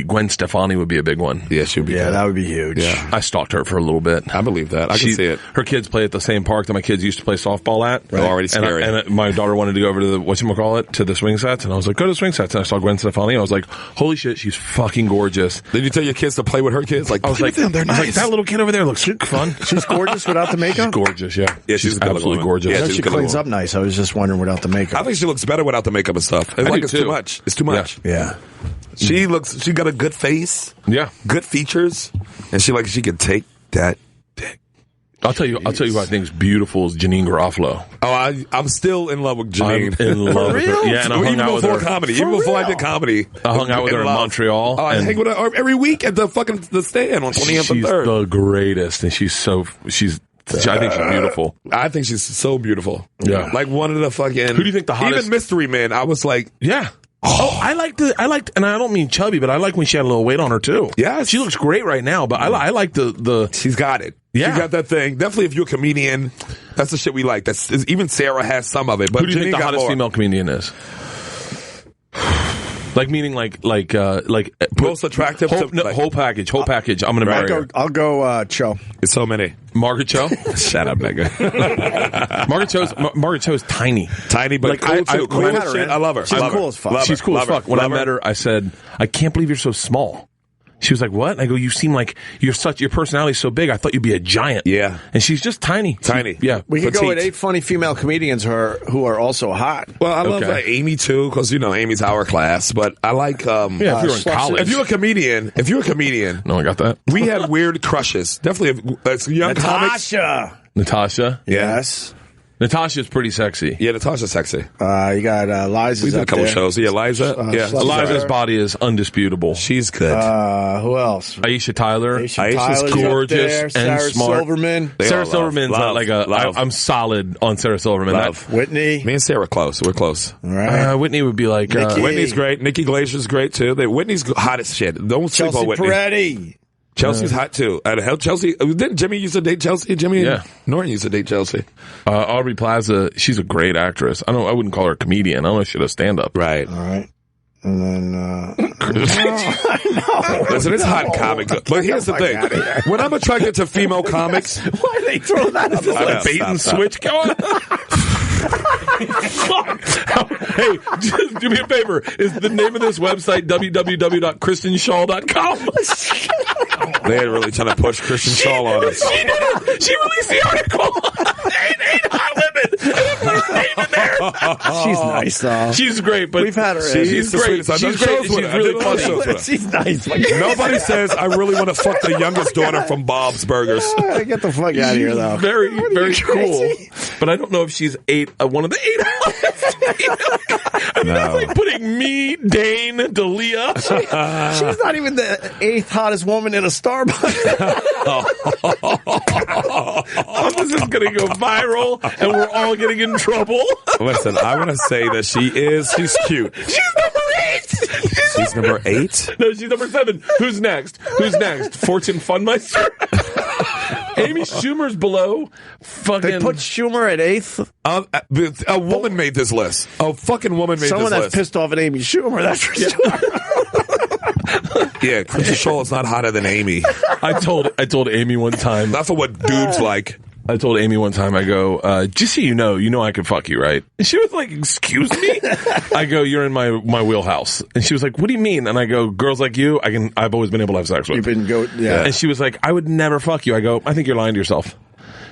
Gwen Stefani would be a big one. Yeah, she'd be good. That would be huge. Yeah. I stalked her for a little bit. I believe that. I can see it. Her kids play at the same park that my kids used to play softball at. Right. Already scary. And my daughter wanted to go over to the, to the swing sets. And I was like, go to the swing sets. And I saw Gwen Stefani. And I was like, holy shit, she's fucking gorgeous. Did you tell your kids to play with her kids? Like, I was like, they're nice. that little kid over there looks fun. She's gorgeous without the makeup? She's gorgeous, yeah. Yeah, she's a good absolutely woman. gorgeous. Yeah, I she's she a good cleans woman. up nice. I was just wondering without the makeup. I think she looks better without the makeup and stuff. It's like it's too much. It's too much. Yeah. She got a good face. Yeah. Good features. And she can take that dick. I'll tell you who I think is beautiful is Janine Garofalo. Oh, I'm still in love with Janine. I'm in love with her. real? Yeah, and I hung Even out with before her. comedy. Even before I did comedy. I hung out with her in Montreal. Oh, I hang with her every week at the stand on 20th and She's 3rd. the greatest, and I think she's beautiful. I think she's so beautiful. Yeah. Like one of the fucking... Who do you think the hottest... Even Mystery Men, I was like... Yeah. Oh, I liked, and I don't mean chubby, but I like when she had a little weight on her too. Yes. She looks great right now, but I like the. She's got it. Yeah. She's got that thing. Definitely if you're a comedian, that's the shit we like. Even Sarah has some of it. But Who do you think Janine the got hottest more. female comedian is? Like meaning like most attractive. Whole package. I'm gonna marry her. I'll go Cho. It's so many. Margaret Cho. Shut up, nigga. Margaret Cho's tiny, but like cool too. Cool as shit. I love her. She's cool as fuck. She's cool as fuck. When I met her, I said, "I can't believe you're so small." She was like, "What?" And I go, "You seem like your personality's so big. I thought you'd be a giant." Yeah. And she's just tiny. Yeah. We could go with 8 funny female comedians who are also hot. Well, I love Amy too, because Amy's our class. But I like if you were in college. If you're a comedian. No, I got that. We had weird crushes. Definitely young comics. Natasha. Yes. Natasha's pretty sexy. Yeah, Natasha's sexy. You got Liza's. We did a couple there. shows. Yeah, Liza. Liza's body is undisputable. She's good. Who else? Aisha Tyler. Aisha's gorgeous and Sarah smart. Silverman. Sarah Silverman's I'm solid on Sarah Silverman. Whitney. Me and Sarah close. We're close. All right. Whitney would be like Whitney's great. Nikki Glacier's great too. Whitney's hot as shit. Don't sleep on Whitney. Peretti. Chelsea's hot too. Chelsea, didn't Jimmy used to date Chelsea? Jimmy and Norton used to date Chelsea. Aubrey Plaza, she's a great actress. I wouldn't call her a comedian. I don't know if she does stand up. Right. All right. And then, listen, it's hot comic. But here's the thing. When I'm attracted to female comics. Why are they throwing that up? Like bait and switch going? Hey, just do me a favor. Is the name of this website www.kristenshaw.com? They're really trying to push Kristen Shaw on us. She did it. She released the article. Eight hot women. She's nice, though. She's great, but we've had her. She's great. She's great. She's really funny. She's nice. Nobody says I really want to fuck the youngest daughter from Bob's Burgers. Get the fuck out of here, though. Very, very cool. But I don't know if she's one of the 8 hottest. That's like putting me, Dane, Dalia. She's not even the 8th hottest woman in a Starbucks. This is going to go viral, and we're all getting in trouble. Listen, I want to say that she's cute. She's number 8. She's number 8? No, she's number 7. Who's next? Fortune Funmeister? Amy Schumer's below. They put Schumer at 8th? A woman made this list. A fucking woman made this list. Someone that's pissed off at Amy Schumer, that's for sure. Yeah, Kristen Shaw is not hotter than Amy. I told Amy one time. Not for what dudes like. I told Amy one time, I go, just so you know I could fuck you, right? And she was like, excuse me? I go, you're in my wheelhouse. And she was like, what do you mean? And I go, girls like you, I've always been able to have sex with. You've been yeah. And she was like, I would never fuck you. I go, I think you're lying to yourself.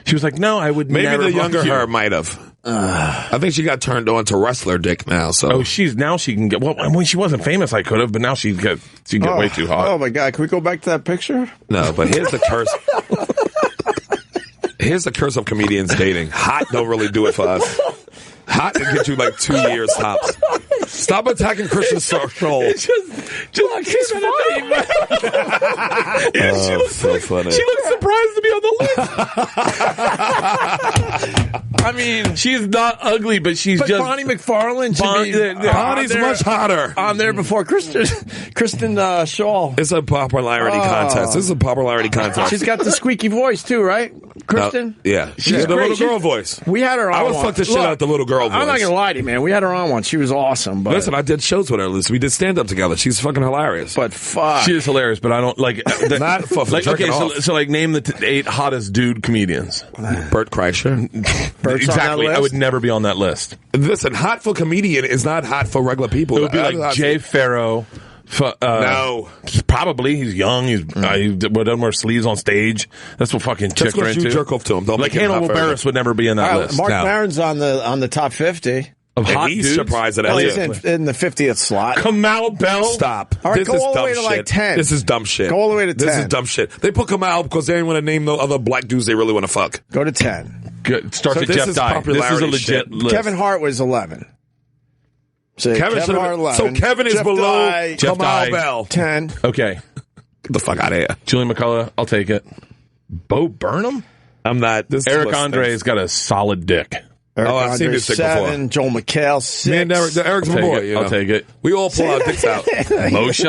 She was like, no, I would never fuck you. Maybe the younger her might have. I think she got turned on to wrestler dick now. So she can get. Well, when she wasn't famous, I could have, but now she get way too hot. Oh my god! Can we go back to that picture? No, but here's the curse. Here's the curse of comedians dating. Hot don't really do it for us. Hot can get you like 2 years tops. Stop attacking Kristen Shaw. Just like she's funny. She looks funny. She looks surprised to be on the list. I mean, she's not ugly, but she's just Bonnie McFarlane. Bonnie's much hotter on there before Kristen Shaw. It's a popularity contest. This is a popularity contest. She's got the squeaky voice too, right? Kristen. Yeah, she's the little girl voice. We had her on. I would fuck the shit out the little girl voice. I'm not gonna lie to you, man. We had her on once. She was awesome. But listen, I did shows with her. Listen, we did stand up together. She's fucking hilarious. But fuck, she is hilarious. But I don't like not for like. Okay, so like name the 8 hottest dude comedians. Bert Kreischer. Exactly. I would never be on that list. Listen, hot for comedian is not hot for regular people. It would be like Jay Farrow. No, probably he's young. He doesn't wear sleeves on stage. That's what fucking chicks are into. You jerk off to him. Don't like Hannibal Buress would never be in that list. Mark Maron's on the top 50 of hot he's dudes. Surprised at he's in the 50th slot. Kamal Bell. Stop. All right, go all the way to like 10. This is dumb shit. Go all the way to 10. This is dumb shit. They put Kamal because they didn't want to name no other black dudes they really want to fuck. Go to 10. Start with Jeff Dye. This is a legit list. Kevin Hart was 11. So Kevin Hart 11. So Kevin is Jeff below Dye, Kamal Bell. 10. Okay. Get the fuck out of here. Julian McCullough, I'll take it. Bo Burnham? I'm not. Eric Andre's got a solid dick. I've seen this dick 7, before. Joel McHale 6. Me and Eric's my boy. I'll take it. We all pull our dicks out. Moshe?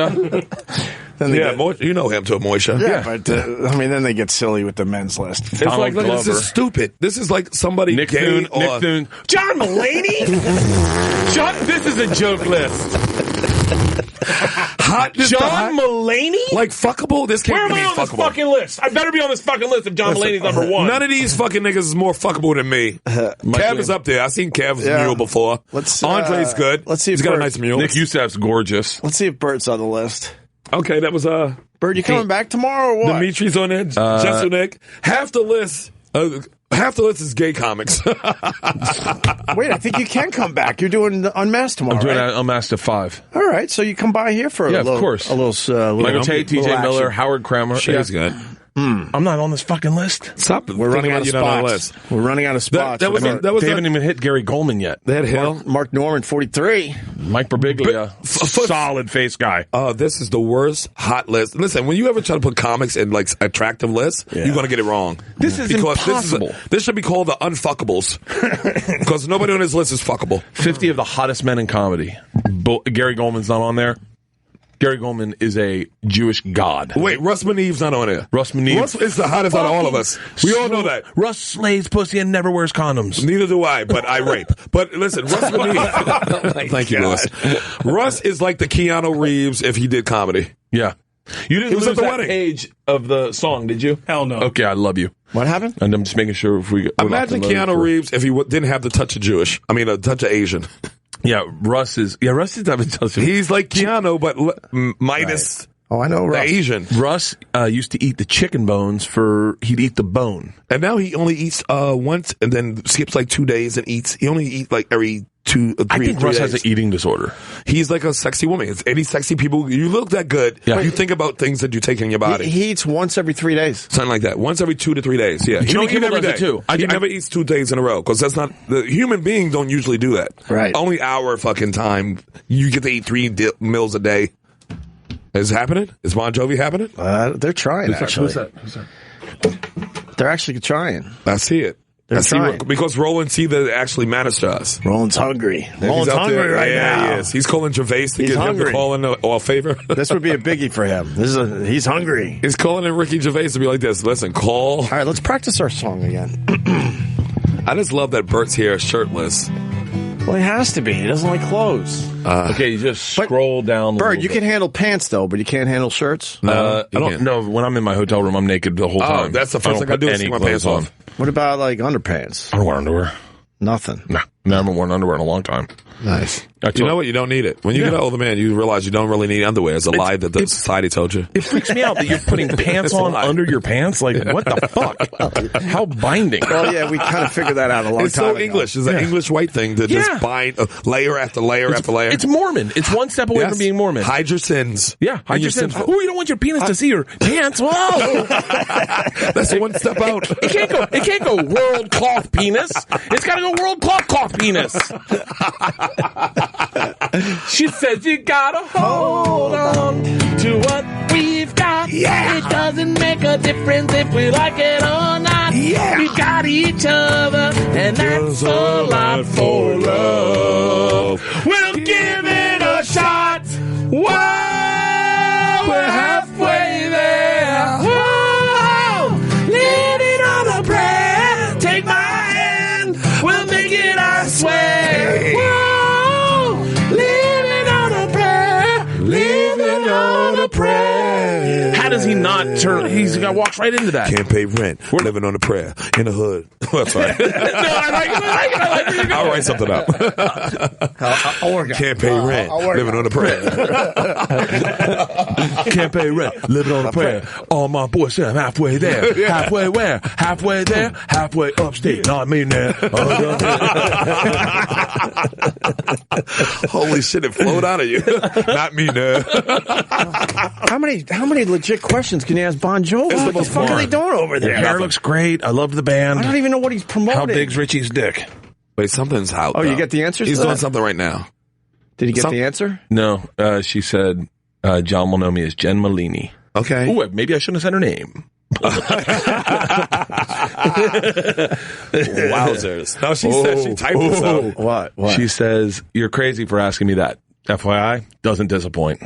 You know him too, Moshe. Yeah, but then they get silly with the men's list. It's like this is stupid. This is like somebody Nick Thune, John Mulaney. This is a joke list. Hotness. John Mulaney? Like fuckable? This can't be Where am I on fuckable. this fucking list? I better be on this fucking list if John Mulaney's number one. None of these fucking niggas is more fuckable than me. Kev is up there. I've seen Kev's mule before. Andre's good. Let's see if he's got a nice mule. Nick Youssef's gorgeous. Let's see if Bert's on the list. Okay, that was Bert, you coming back tomorrow or what? Dimitri's on it. Jeselnik. Half the list is gay comics. Wait, I think you can come back. You're doing Unmasked tomorrow. I'm doing right? Unmasked at 5. All right, so you come by here for a little, of course. a little Michael Tate, TJ Miller, Howard Kramer. She's good. I'm not on this fucking list. Stop. We're running out of spots. We're running out of spots. They haven't even hit Gary Goldman yet. They had Hill. Mark Norman, 43. Mike Birbiglia, solid face guy. Oh, this is the worst hot list. Listen, when you ever try to put comics in like attractive lists, you're going to get it wrong. This is impossible. This should be called the unfuckables because nobody on this list is fuckable. 50 of the hottest men in comedy. Gary Goldman's not on there. Gary Goldman is a Jewish god. Wait, Russ Manev's not on there. Russ Maneve is the hottest out of all of us. We all know that. Russ slays pussy and never wears condoms. Neither do I, but I rape. But listen, Russ Maneve. Thank you, Lewis. Russ is like the Keanu Reeves if he did comedy. Yeah. You didn't was lose at the that wedding. page of the song, did you? Hell no. Okay, I love you. What happened? And I'm just making sure if we... Imagine Keanu Reeves if he didn't have the touch of Jewish. I mean, a touch of Asian. Yeah, Russ is having touch of... He's like Keanu, but minus... Right. Oh, I know Russ. The Asian. Russ used to eat the chicken bones he'd eat the bone. And now he only eats once and then skips like 2 days and eats. He only eats like every 2 or 3 I think Russ days. has an eating disorder. He's like a sexy woman. It's any sexy people. You look that good. Yeah. You think about things that you take in your body. He eats once every 3 days. Something like that. Once every 2 to 3 days. Yeah. Jimmy Kimmel every does it day. too. He never eats 2 days in a row because that's not the human being. Don't usually do that. Right. Only our fucking time. You get to eat 3 meals a day. Is it happening? Is Bon Jovi happening? They're trying. Who's that? They're actually trying. I see it. They're trying. Because Roland see that it actually matters to us. Roland's hungry. He's Roland's out hungry there. right now. He is. He's calling Gervais to get him to call in a favor. This would be a biggie for him. He's hungry. He's calling in Ricky Gervais to be like this. Listen, call. All right, let's practice our song again. I just love that Bert's here shirtless. Well, he has to be. He doesn't like clothes. Okay, you just scroll down. Bert, you can handle pants though, but you can't handle shirts. I don't know. When I'm in my hotel room, I'm naked the whole time. Oh, that's the first thing I do is take my pants off. What about like underpants? I don't wear underwear. Nothing. No, I haven't worn underwear in a long time. Nice. You know what? You don't need it. When you get an older man, you realize you don't really need underwear. It's a lie that the society told you. It freaks me out that you're putting pants on under your pants. Like, what the fuck? How binding. Well, yeah, we kind of figured that out a long time ago. It's so English. It's an English white thing to just bind layer after layer after layer. It's Mormon. It's one step away from being Mormon. Hide your sins. Yeah, hide your sins. Oh, you don't want your penis to see your pants. Whoa. That's one step out. It can't go world cloth penis. It's got to go world cloth penis. She says you gotta hold on to what we've got. Yeah. It doesn't make a difference if we like it or not. Yeah. We've got each other, and that's a lot for love. We'll give it a shot. Whoa, we're halfway there. Whoa, living on a prayer. Take my hand, we'll make it, I swear. Whoa. How does he not turn? He's got walks right into that. Can't pay rent. Living on a prayer in the hood. That's right. No, I like it. I'll write something up. I'll work it. Can't pay rent. Living on a prayer. Can't pay rent. Living on a prayer. All my boys say I'm halfway there. Halfway where? Halfway there. Halfway upstate. Not me there. Holy shit! It flowed out of you. Not me there. How many legit questions can you ask Bon Jovi? What the fuck are they doing over there? Hair looks great. I love the band. I don't even know what he's promoting. How big's Richie's dick? Wait, something's out. Oh, you get the answers? He's doing something right now. Did he get the answer? No. She said John will know me as Jen Malini. Okay. Ooh, maybe I shouldn't have said her name. Wowzers. No, she said she typed this out. What? She says, you're crazy for asking me that. FYI, doesn't disappoint.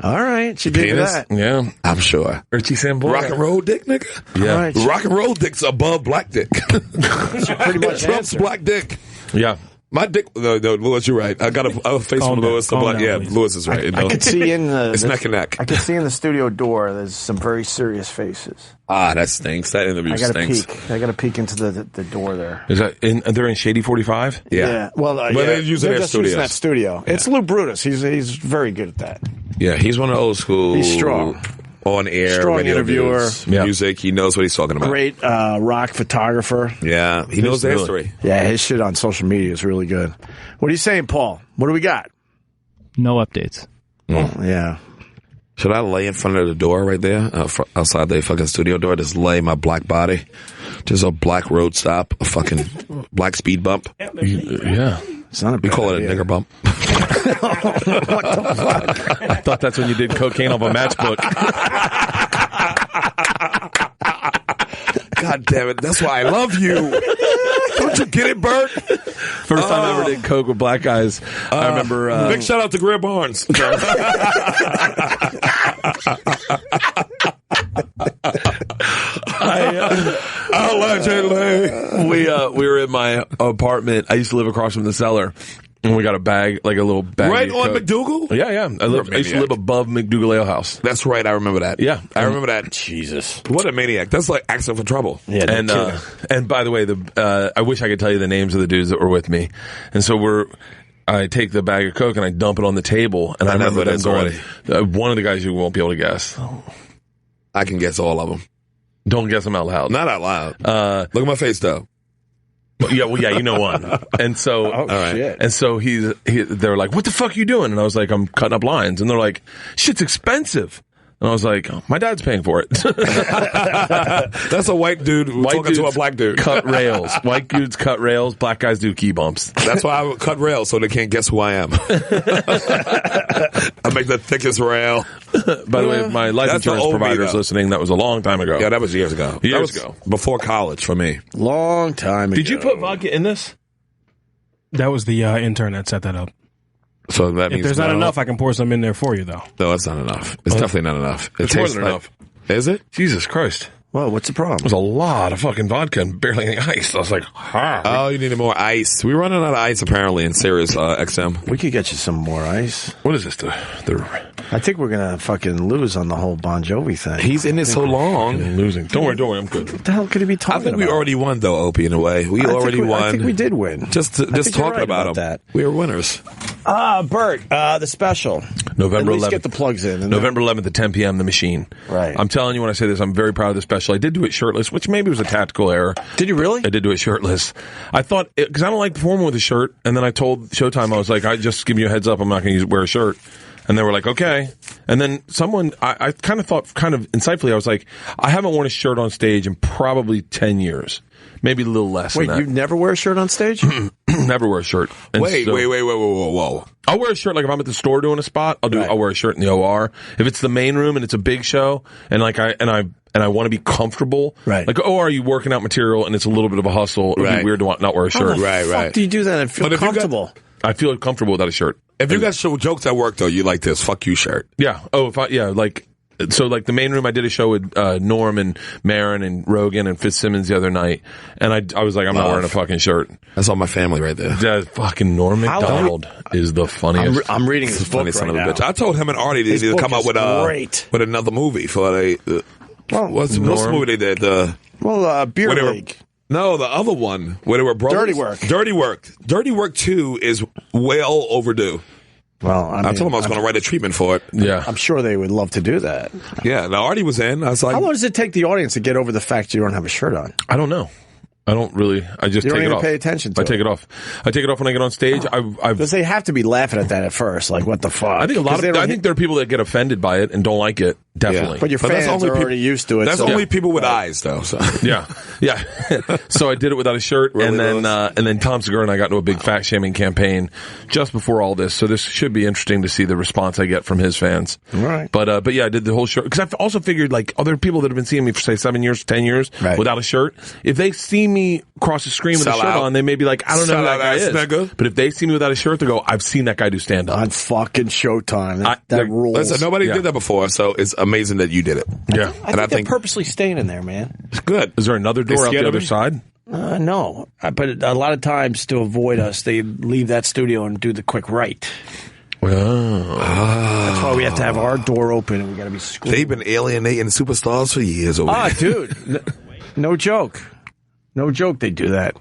All right, she did that. Yeah, I'm sure. Richie Sambora. Rock and roll dick, nigga. Yeah, right. Rock and roll dick's above black dick. She pretty much Trump's answered. black dick. Yeah. My dick, no, Lewis, you're right. I got a face from Lewis. Lewis is right. I could see in the it's neck and neck. I could see in the studio door. There's some very serious faces. Ah, that stinks. That interview stinks. I got to peek into the door there. Is that they're in Shady 45? Yeah. Well, they're using just using that studio. Yeah. It's Lou Brutus. He's very good at that. Yeah, he's one of the old school. He's strong. On air, strong interviewer, music. He knows what he's talking about. Great rock photographer. Yeah, he knows the history. Yeah, his shit on social media is really good. What are you saying, Paul? What do we got? No updates. Oh, yeah. Should I lay in front of the door right there, outside the fucking studio door? Just lay my black body, just a black road stop, a fucking black speed bump. Yeah. It's not a bad We call it idea. a nigger bump. What the fuck? I thought that's when you did cocaine off a matchbook. God damn it. That's why I love you. Don't you get it, Bert? First time I ever did coke with black guys. I remember. Big shout out to Greer Barnes. Allegedly. We were in my apartment. I used to live across from the cellar. And we got a bag, like a little bag. Right on McDougal? Yeah. I used to live above McDougal Ale House. That's right. I remember that. Yeah. I remember that. Jesus. What a maniac. That's like asking for trouble. Yeah. And by the way, I wish I could tell you the names of the dudes that were with me. And so I take the bag of Coke and I dump it on the table. And I remember them going, one of the guys you won't be able to guess. I can guess all of them. Don't guess them out loud. Not out loud. Look at my face, though. Yeah, you know one. And so, shit. And so they were like, "What the fuck are you doing?" And I was like, "I'm cutting up lines." And they're like, "Shit's expensive." And I was like, oh, "My dad's paying for it." That's a white dude talking to a black dude. Cut rails. White dudes cut rails. Black guys do key bumps. That's why I would cut rails so they can't guess who I am. I make the thickest rail. By the way, my life insurance provider is listening. That was a long time ago. Yeah, that was years ago. Years ago. Before college for me. Long time ago. Did you put vodka in this? That was the intern that set that up. So that means if there's not enough, I can pour some in there for you, though. No, it's not enough. It's definitely not enough. It's more than enough. Is it? Jesus Christ. Well, what's the problem? There's a lot of fucking vodka and barely any ice. I was like, oh, you needed more ice. We're running out of ice, apparently, in Sirius XM. We could get you some more ice. What is this? I think we're going to fucking lose on the whole Bon Jovi thing. He's in it so long. Losing. Don't worry, I'm good. What the hell could he be talking about? I think we already won, though, Opie, in a way. We already won. I think we did win. Just talking about him. That. We were winners. Bert, the special. November 11th. At least get the plugs in. November 11th at 10 p.m., The Machine. Right. I'm telling you when I say this, I'm very proud of the special. I did do it shirtless, which maybe was a tactical error. Did you really? I did do it shirtless. I thought, because I don't like performing with a shirt, and then I told Showtime, I was like, I just give you a heads up, I'm not going to wear a shirt. And they were like, okay. And then I kind of thought, kind of insightfully, I was like, I haven't worn a shirt on stage in probably 10 years. Maybe a little less than that. Wait, you never wear a shirt on stage? Never wear a shirt. And wait, whoa. I'll wear a shirt, like if I'm at the store doing a spot, I'll wear a shirt in the OR. If it's the main room and it's a big show, and like I want to be comfortable, right? Like, are you working out material and it's a little bit of a hustle? It would be weird to not wear a shirt. How the fuck do you do that and feel comfortable? I feel comfortable without a shirt. If you got jokes at work, though, you like this fuck you shirt. Yeah. Oh, so like the main room, I did a show with Norm and Marin and Rogan and Fitzsimmons the other night, and I was like, I'm not wearing a fucking shirt. That's all my family right there. That fucking Norm Macdonald is the funniest. I'm reading his book funny son of a bitch. I told him and Artie they need to come out with another movie for what's the movie they did? Beer League. No, the other one where they were brothers. Dirty Work 2 is well overdue. Well, I told him I was going to write a treatment for it. Yeah. I'm sure they would love to do that. Yeah, now Artie was in. I was like, how long does it take the audience to get over the fact you don't have a shirt on? I don't know. I don't really. I just take it off. You don't even pay attention to it. I take it off. I take it off when I get on stage. Because they have to be laughing at that at first. Like, what the fuck? I think I think there are people that get offended by it and don't like it. Definitely. Yeah. But your fans are already used to it. That's only people with eyes, though. So. Yeah. So I did it without a shirt, really, and then Tom Segura and I got into a big fat shaming campaign just before all this. So this should be interesting to see the response I get from his fans. Right. But yeah, I did the whole shirt because I've also figured like other people that have been seeing me for say 7 years, 10 years without a shirt. If they see me cross the screen with a shirt on, they may be like, I don't know who that guy is. Nigga. But if they see me without a shirt, they go, I've seen that guy do stand up on fucking Showtime. That rules. Listen, nobody did that before, so it's amazing that you did it. Yeah. I think they're purposely staying in there, man. It's good. Is there another door out the other side? No. But a lot of times to avoid us, they leave that studio and do the quick right. That's why we have to have our door open and we got to be screwed. They've been alienating superstars for years over here. Dude. No joke. No joke they do that.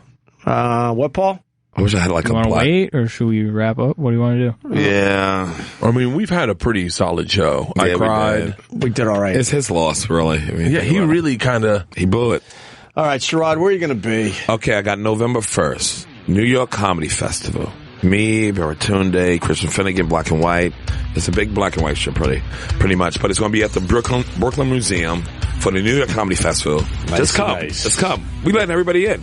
What, Paul? I wish I had like you a want to wait or should we wrap up? What do you want to do? Yeah. I mean, we've had a pretty solid show. Yeah, I cried. We did all right. It's his loss, really. I mean, Yeah, he really kind of... He blew it. All right, Sherrod, where are you going to be? Okay, I got November 1st, New York Comedy Festival. Me, Baratunde, Christian Finnegan, Black and White. It's a big black and white show, pretty much. But it's going to be at the Brooklyn Museum for the New York Comedy Festival. Just come. Nice. Just come. We letting everybody in.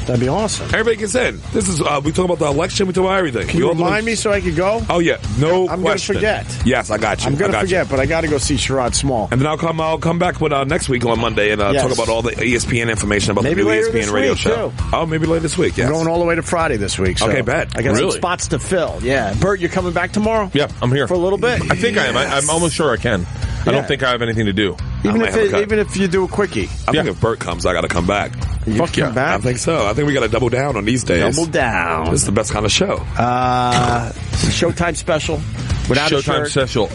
That'd be awesome. Everybody gets in. This is, we talk about the election, we talk about everything. Can you remind me so I could go? Oh, yeah. No I'm question. going to forget. Yes, I got you. I'm going to forget, but I got to go see Sherrod Small. And then I'll come back with next week on Monday and talk about all the ESPN information about maybe the new later ESPN radio week, show. Too. Oh, maybe later this week, yes. I'm going all the way to Friday this week. So okay, bet. I got some spots to fill. Yeah. Bert, you're coming back tomorrow? Yeah, I'm here. For a little bit? I think I am. I'm almost sure I can. I don't think I have anything to do. Even if you do a quickie. I think if Bert comes, I got to come back. Fuck yeah. I think so. I think we got to double down on these days. Double down. This is the best kind of show. Showtime special. Without Showtime special,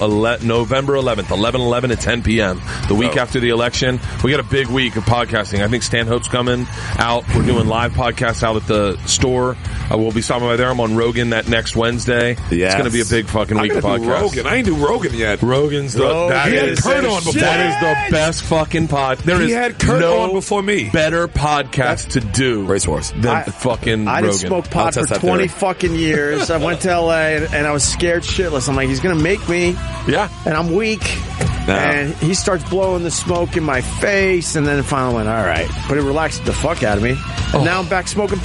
November 11th, 11/11 at 10 p.m. The week after the election. We got a big week of podcasting. I think Stanhope's coming out. We're doing live podcasts out at the store. We'll be stopping by there. I'm on Rogan that next Wednesday. Yes. It's going to be a big fucking week of podcasts. Rogan. I ain't do Rogan yet. Rogan's that is Kurt on before. That is the best fucking pod. He had Kurt on before me. Better podcast to do Racehorse than fucking I Rogan. didn't smoke pot for 20 fucking years. I went to L.A. and I was scared shitless. I'm like, he's going to make me. Yeah. And I'm weak. No. And he starts blowing the smoke in my face, and then finally went, all right. But it relaxed the fuck out of me. And now I'm back smoking,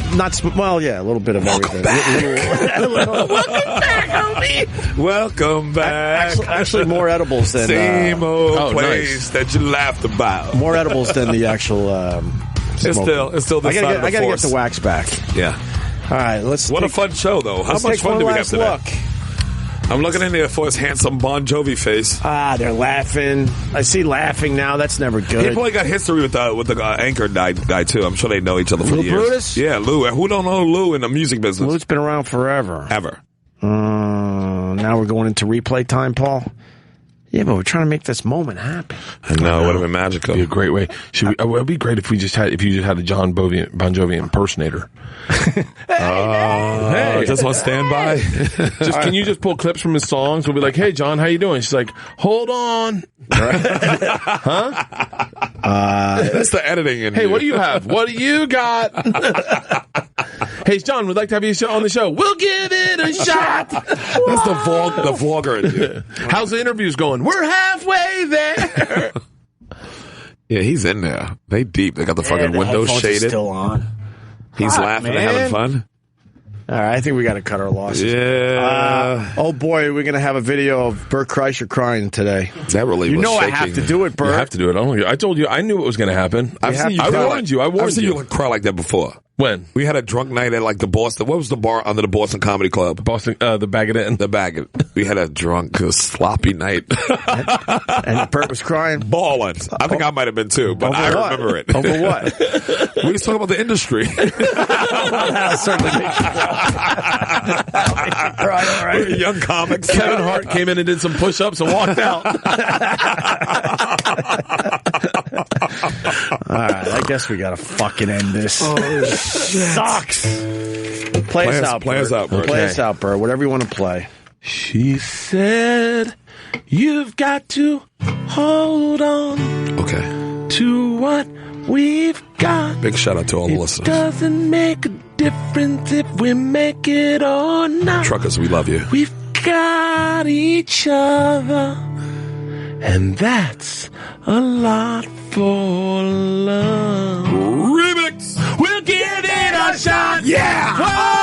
well, yeah, a little bit of everything. Welcome back, homie. Welcome back. Actually more edibles than... Same old place that you laughed about. More edibles than the actual It's still the side of the I got to get the wax back. Yeah. All right, What a fun show, though. How much fun do we have today? Look. I'm looking in there for his handsome Bon Jovi face. They're laughing. I see laughing now. That's never good. He probably got history with the anchor guy, too. I'm sure they know each other for Lou years. Brutus? Yeah, Lou. Who don't know Lou in the music business? Lou's been around forever. Ever. Now we're going into replay time, Paul. Yeah, but we're trying to make this moment happen. I know. It would have been magical. It'd be a great way. It would be great if you just had a Bon Jovi impersonator. Hey, just on standby. Can you just pull clips from his songs? We'll be like, "Hey, John, how you doing?" She's like, "Hold on." Huh? That's the editing. Hey, what do you have? What do you got? Hey, John, we'd like to have you on the show. We'll give it a shot. That's the vlogger. How's the interviews going? We're halfway there. Yeah, he's in there. They deep. They got the fucking windows shaded. Still on. He's laughing and having fun. All right, I think we got to cut our losses. Yeah. Oh boy, we're gonna have a video of Bert Kreischer crying today. That really was shaking. I have to do it, Bert. You have to do it. I told you. I knew it was going to happen. I warned you. I've seen you cry like that before. When? We had a drunk night at like the Boston. What was the bar under the Boston Comedy Club? The Bag It In. The Bag It. We had a drunk, sloppy night. And Bert was crying? Bawling. I think I might have been too, but I remember it. Over what? We was talking about the industry. That'll certainly make you cry. All right. Young comics. Kevin Hart came in and did some push-ups and walked out. All right, I guess we got to fucking end this. Oh, shit. Sucks. Play us out, Bert. Play us out, Bert. Whatever you want to play. She said, you've got to hold on to what we've got. Big shout out to all the listeners. It doesn't make a difference if we make it or not. Truckers, we love you. We've got each other, and that's a lot for love. Remix! We'll give it a shot! Yeah! Whoa!